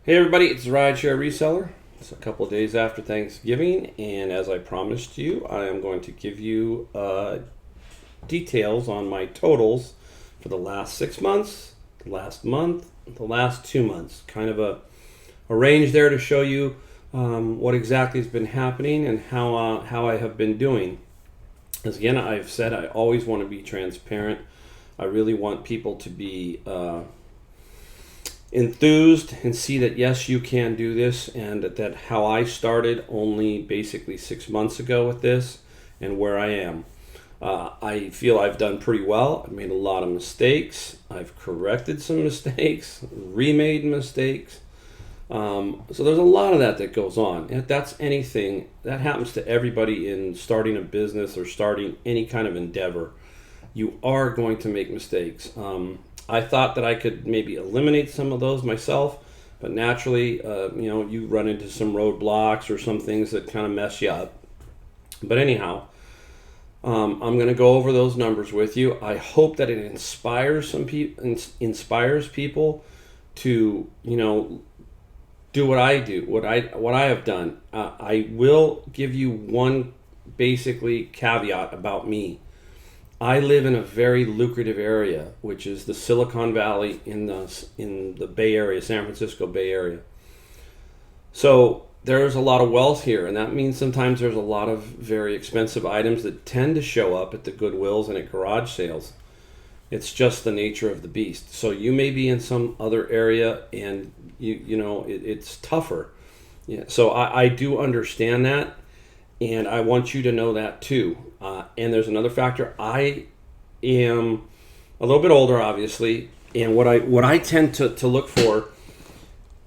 Hey everybody, it's the Rideshare Reseller. It's a couple of days after Thanksgiving, and as I promised you, I am going to give you details on my totals for the last 6 months, the last month, the last 2 months. Kind of a range there to show you what exactly has been happening and how I have been doing. As again, I've said I always want to be transparent. I really want people to be enthused and see that yes, you can do this, and that how I started only basically 6 months ago with this and where I am. I feel I've done pretty well. I've made a lot of mistakes. I've corrected some mistakes, remade mistakes. So there's a lot of that goes on. And that's anything that happens to everybody in starting a business or starting any kind of endeavor. You are going to make mistakes. I thought that I could maybe eliminate some of those myself, but naturally, you run into some roadblocks or some things that kind of mess you up. But anyhow, I'm going to go over those numbers with you. I hope that it inspires people to, do what I do, what I have done. I will give you one basically caveat about me. I live in a very lucrative area, which is the Silicon Valley in the Bay Area, San Francisco Bay Area. So there's a lot of wealth here, and that means sometimes there's a lot of very expensive items that tend to show up at the Goodwills and at garage sales. It's just the nature of the beast. So you may be in some other area, and it's tougher. Yeah. So I do understand that. And I want you to know that too. And there's another factor. I am a little bit older, obviously, and what I tend to look for,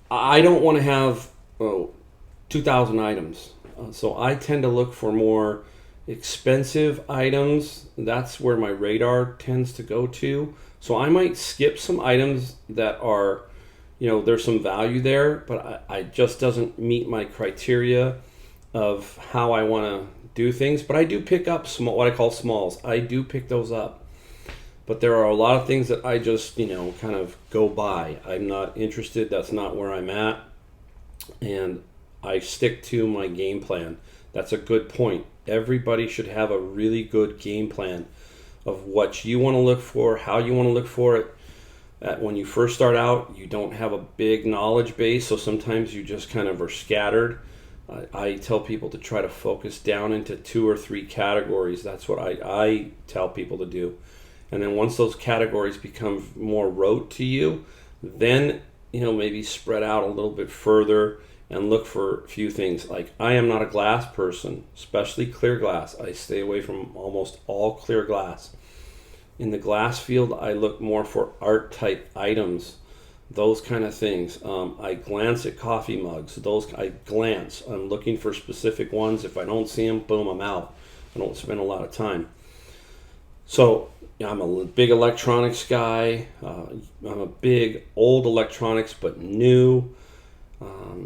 I don't want to have 2,000 items. So I tend to look for more expensive items. That's where my radar tends to go to. So I might skip some items that are, there's some value there, but I just doesn't meet my criteria of how I want to do things. But I do pick up what I call smalls. I do pick those up. But there are a lot of things that I just, kind of go by. I'm not interested. That's not where I'm at. And I stick to my game plan. That's a good point. Everybody should have a really good game plan of what you want to look for, how you want to look for it. When you first start out, you don't have a big knowledge base, so sometimes you just kind of are scattered. I tell people to try to focus down into 2 or 3 categories. That's what I tell people to do. And then once those categories become more rote to you, then maybe spread out a little bit further and look for a few things. Like, I am not a glass person, especially clear glass. I stay away from almost all clear glass. In the glass field, I look more for art type items. Those kind of things. I glance at coffee mugs. I glance. I'm looking for specific ones. If I don't see them, boom, I'm out. I don't spend a lot of time. So I'm a big electronics guy. I'm a big old electronics, but new.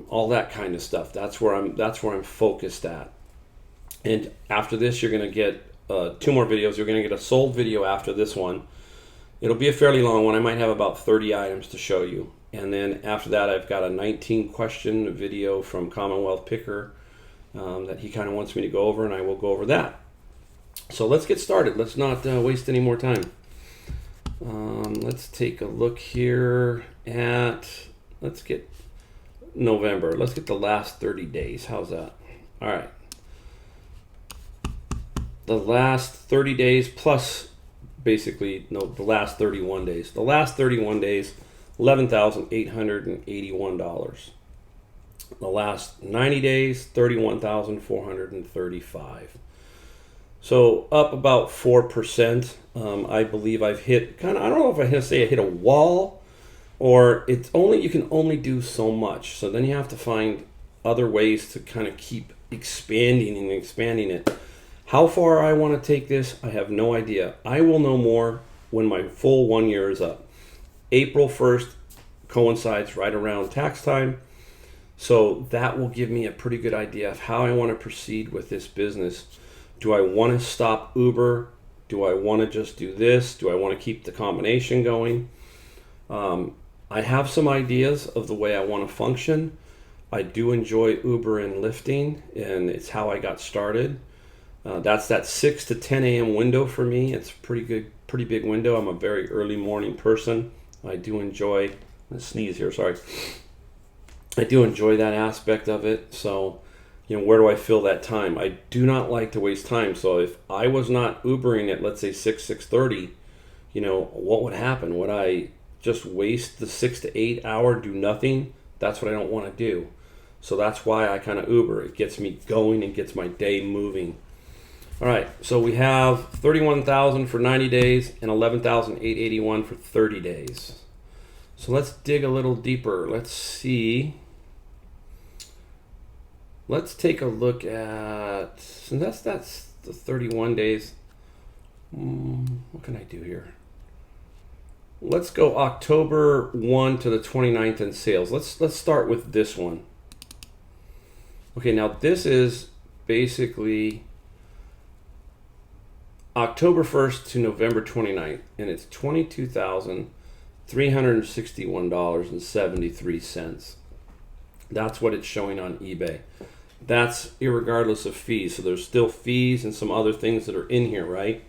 All that kind of stuff. That's where I'm focused at. And after this, you're going to get 2 more videos. You're going to get a sold video after this one. It'll be a fairly long one. I might have about 30 items to show you. And then after that, I've got a 19 question video from Commonwealth Picker that he kind of wants me to go over, and I will go over that. So let's get started. Let's not waste any more time. Let's take a look here at, let's get November. Let's get the last 30 days. How's that? All right. The last 30 days plus basically, no, the last 31 days. The last 31 days, $11,881. The last 90 days, $31,435. So up about 4%. I believe I've hit I don't know if I hit a wall, or you can only do so much. So then you have to find other ways to kind of keep expanding it. How far I want to take this, I have no idea. I will know more when my full 1 year is up. April 1st coincides right around tax time. So that will give me a pretty good idea of how I want to proceed with this business. Do I want to stop Uber? Do I want to just do this? Do I want to keep the combination going? I have some ideas of the way I want to function. I do enjoy Uber and lifting, and it's how I got started. That's that 6 to 10 a.m. window for me. It's a pretty big window. I'm a very early morning person. I do enjoy, I'm gonna sneeze here, sorry. I do enjoy that aspect of it. So, where do I fill that time? I do not like to waste time. So if I was not Ubering at, let's say, 6:30, what would happen? Would I just waste the 6 to 8 hour, do nothing? That's what I don't want to do. So that's why I kind of Uber. It gets me going and gets my day moving. All right, so we have 31,000 for 90 days and 11,881 for 30 days. So let's dig a little deeper. Let's see. Let's take a look at, since that's the 31 days. What can I do here? Let's go October 1 to the 29th in sales. Let's start with this one. Okay, now this is basically October 1st to November 29th, and it's $22,361.73. That's what it's showing on eBay. That's irregardless of fees. So there's still fees and some other things that are in here, right?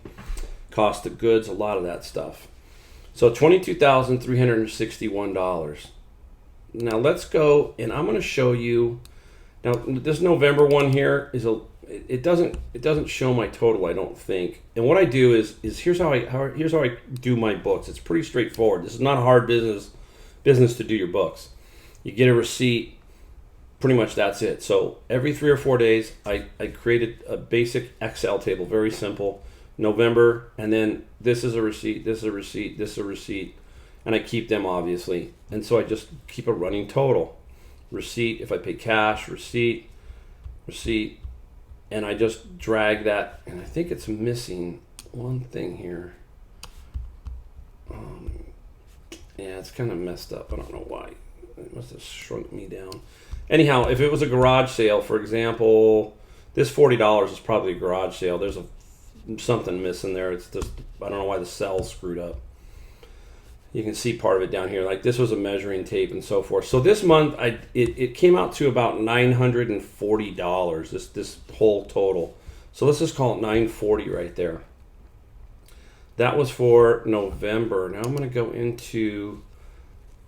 Cost of goods, a lot of that stuff. So $22,361. Now let's go, and I'm going to show you. Now this November one here is it doesn't show my total, I don't think. And what I do is here's how I do my books. It's pretty straightforward. This is not a hard business to do your books. You get a receipt, pretty much that's it. So every 3 or 4 days, I created a basic Excel table, very simple. November, and then this is a receipt, this is a receipt, this is a receipt, and I keep them obviously. And so I just keep a running total. Receipt, if I pay cash, receipt, and I just drag that, and I think it's missing one thing here. Yeah, it's kind of messed up. I don't know why. It must have shrunk me down. Anyhow, if it was a garage sale, for example, this $40 is probably a garage sale. There's something missing there. It's just, I don't know why the cell's screwed up. You can see part of it down here. Like this was a measuring tape and so forth. So this month, it came out to about $940. This whole total. So let's just call it $940 right there. That was for November. Now I'm going to go into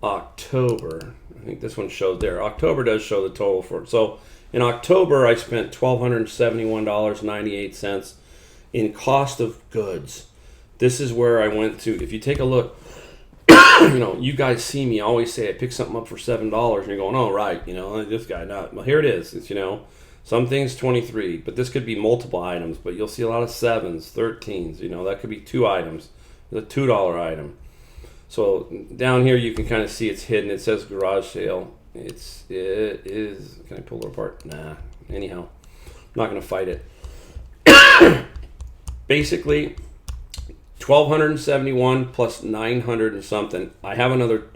October. I think this one showed there. October does show the total for it. So in October, I spent $1,271.98 in cost of goods. This is where I went to. If you take a look, you guys see me always say I pick something up for $7, and you're going, oh right, this guy. Not well. Here it is. It's some things 23, but this could be multiple items. But you'll see a lot of 7s, 13s. That could be 2 items. The $2 item. So down here you can kind of see it's hidden. It says garage sale. It is. Can I pull it apart? Nah. Anyhow, I'm not going to fight it. Basically, 1,271 plus 900 and something. I have another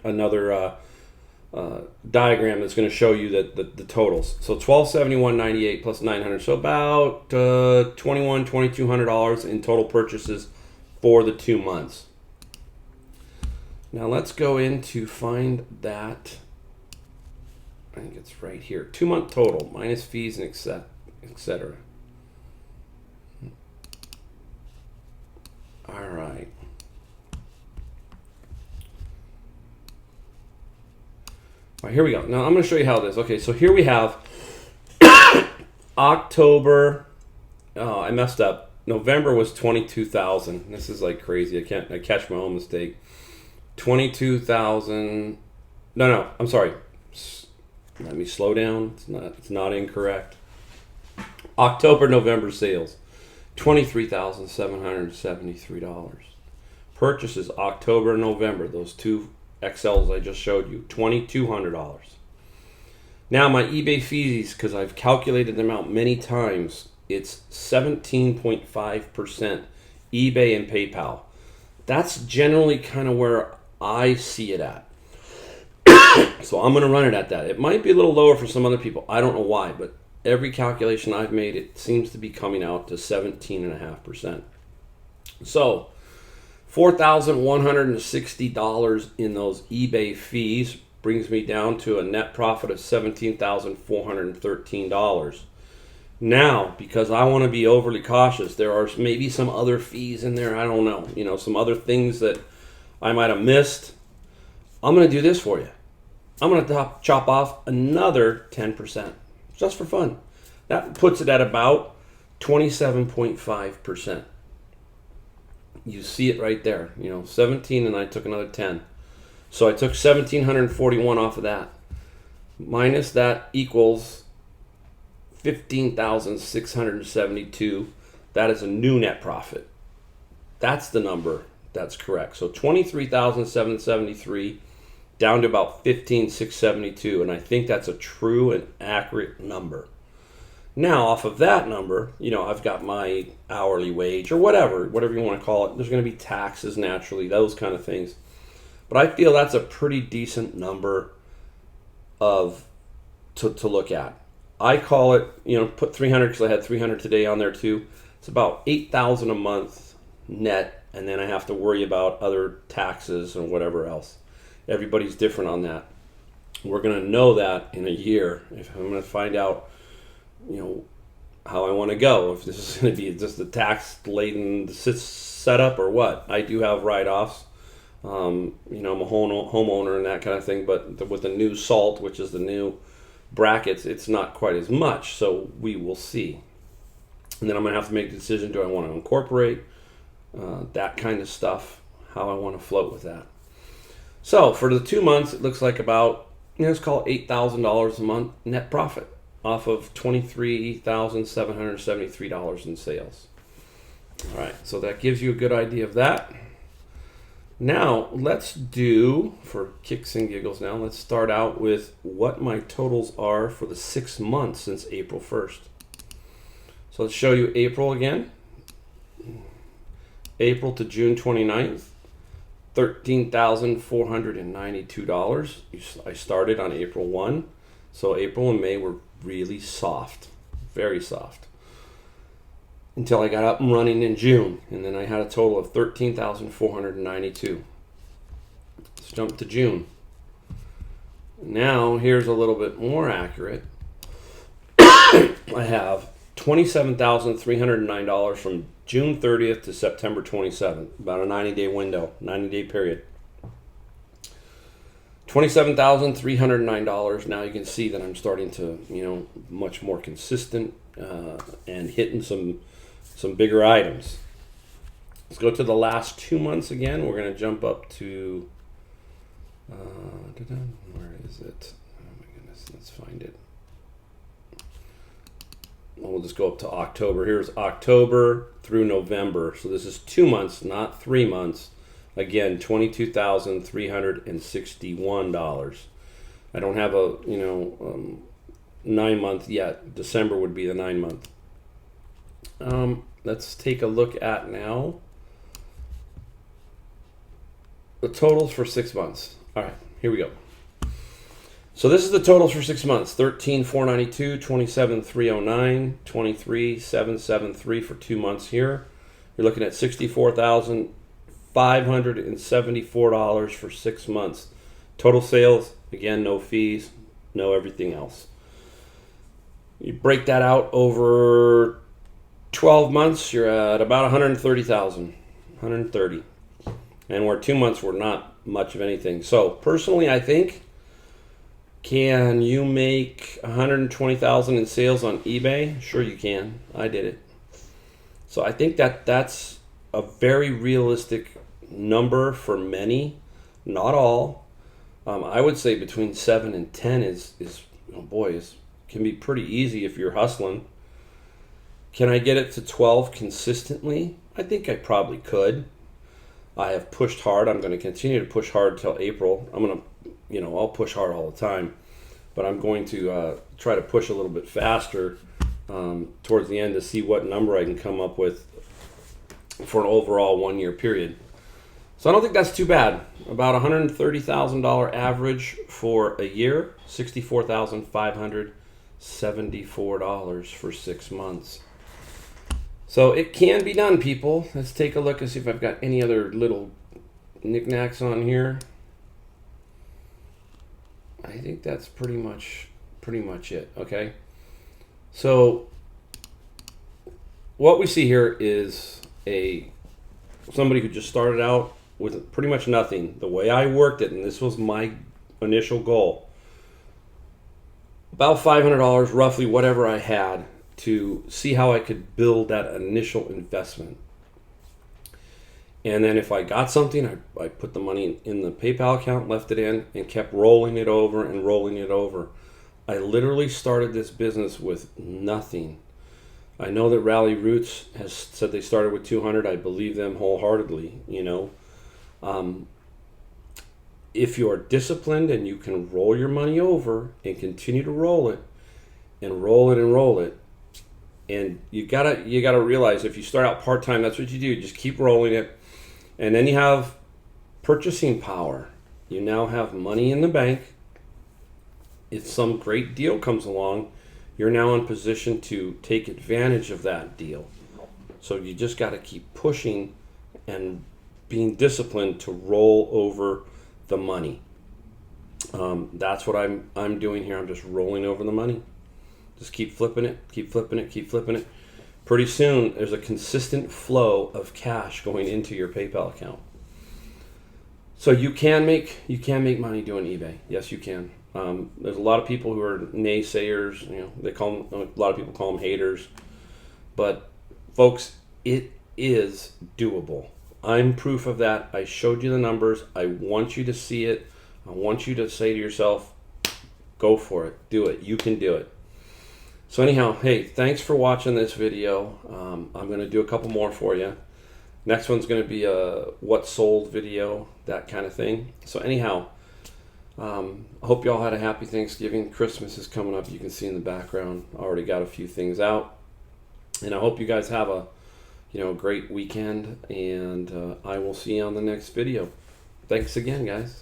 diagram that's going to show you the totals. So 1,271.98 plus 900. So about $2,200 in total purchases for the 2 months. Now let's go in to find that. I think it's right here. 2 month total minus fees and etc. All right. All right, here we go. Now I'm going to show you how it is. Okay, so here we have October. Oh, I messed up. November was 22,000. This is like crazy. I catch my own mistake. 22,000. No, I'm sorry. Let me slow down. It's not incorrect. October, November sales. $23,773. Purchases October, November. Those 2 XLs I just showed you. $2,200. Now my eBay fees, because I've calculated them out many times, it's 17.5% eBay and PayPal. That's generally kind of where I see it at. So I'm going to run it at that. It might be a little lower for some other people. I don't know why, but every calculation I've made, it seems to be coming out to 17.5%. So $4,160 in those eBay fees brings me down to a net profit of $17,413. Now, because I want to be overly cautious, there are maybe some other fees in there. I don't know. Some other things that I might have missed. I'm going to do this for you. I'm going to chop off another 10% just for fun. That puts it at about 27.5%. You see it right there. 17, and I took another 10. So I took 1,741 off of that. Minus that equals 15,672. That is a new net profit. That's the number that's correct. So 23,773 down to about 15,672, and I think that's a true and accurate number. Now, off of that number, I've got my hourly wage or whatever you want to call it. There's going to be taxes naturally, those kind of things. But I feel that's a pretty decent number to look at. I call it, put 300 because I had 300 today on there too. It's about 8,000 a month net, and then I have to worry about other taxes and whatever else. Everybody's different on that. We're going to know that in a year. If I'm going to find out how I want to go, if this is going to be just a tax-laden setup or what. I do have write-offs. I'm a homeowner and that kind of thing, but with the new SALT, which is the new brackets, it's not quite as much, so we will see. And then I'm going to have to make a decision, do I want to incorporate that kind of stuff, how I want to float with that. So for the 2 months, it looks like about, let's call it $8,000 a month net profit off of $23,773 in sales. All right, so that gives you a good idea of that. Now, let's do, for kicks and giggles now, let's start out with what my totals are for the 6 months since April 1st. So let's show you April again. April to June 29th, $13,492. I started on April 1, so April and May were really soft, very soft, until I got up and running in June, and then I had a total of $13,492. Let's jump to June. Now here's a little bit more accurate. I have $27,309 from June 30th to September 27th, about a 90-day window, 90-day period. $27,309. Now you can see that I'm starting to, much more consistent and hitting some bigger items. Let's go to the last 2 months again. We're going to jump up to, where is it? Oh my goodness, let's find it. We'll just go up to October. Here's October through November. So this is 2 months, not 3 months. Again, $22,361. I don't have a 9 month yet. December would be the 9 month. Let's take a look at now the totals for 6 months. All right, here we go. So this is the totals for 6 months: $13,492, $27,309, $23,773 for 2 months. Here, you're looking at $64,574 for 6 months. Total sales, again, no fees, no everything else. You break that out over 12 months, you're at about $130,000, $130,000. And where 2 months were not much of anything. So personally, I think, can you make $120,000 in sales on eBay? Sure you can. I did it. So I think that's a very realistic number for many, not all. I would say between 7 and 10 is can be pretty easy if you're hustling. Can I get it to 12 consistently? I think I probably could. I have pushed hard. I'm going to continue to push hard till April. I'll push hard all the time, but I'm going to try to push a little bit faster towards the end to see what number I can come up with for an overall 1 year period. So I don't think that's too bad. About $130,000 average for a year, $64,574 for 6 months. So it can be done, people. Let's take a look and see if I've got any other little knickknacks on here. I think that's pretty much it. Okay. So what we see here is somebody who just started out with pretty much nothing. The way I worked it, and this was my initial goal, about $500, roughly, whatever I had, to see how I could build that initial investment. And then if I got something, I put the money in the PayPal account, left it in, and kept rolling it over and rolling it over. I literally started this business with nothing. I know that Rally Roots has said they started with 200. I believe them wholeheartedly. If you are disciplined and you can roll your money over and continue to roll it and roll it and roll it, and you gotta realize, if you start out part-time, that's what you do. Just keep rolling it, and then you have purchasing power. You now have money in the bank. If some great deal comes along, you're now in position to take advantage of that deal. So you just got to keep pushing and being disciplined to roll over the money. That's what I'm doing here. I'm just rolling over the money. Just keep flipping it, keep flipping it, keep flipping it. Pretty soon, there's a consistent flow of cash going into your PayPal account. So you can make money doing eBay. Yes, you can. There's a lot of people who are naysayers. A lot of people call them haters. But folks, it is doable. I'm proof of that. I showed you the numbers. I want you to see it. I want you to say to yourself, go for it. Do it. You can do it. So anyhow, hey, thanks for watching this video. I'm going to do a couple more for you. Next one's going to be a what sold video, that kind of thing. So anyhow, I hope you all had a happy Thanksgiving. Christmas is coming up. You can see in the background, I already got a few things out. And I hope you guys have a great weekend. And I will see you on the next video. Thanks again, guys.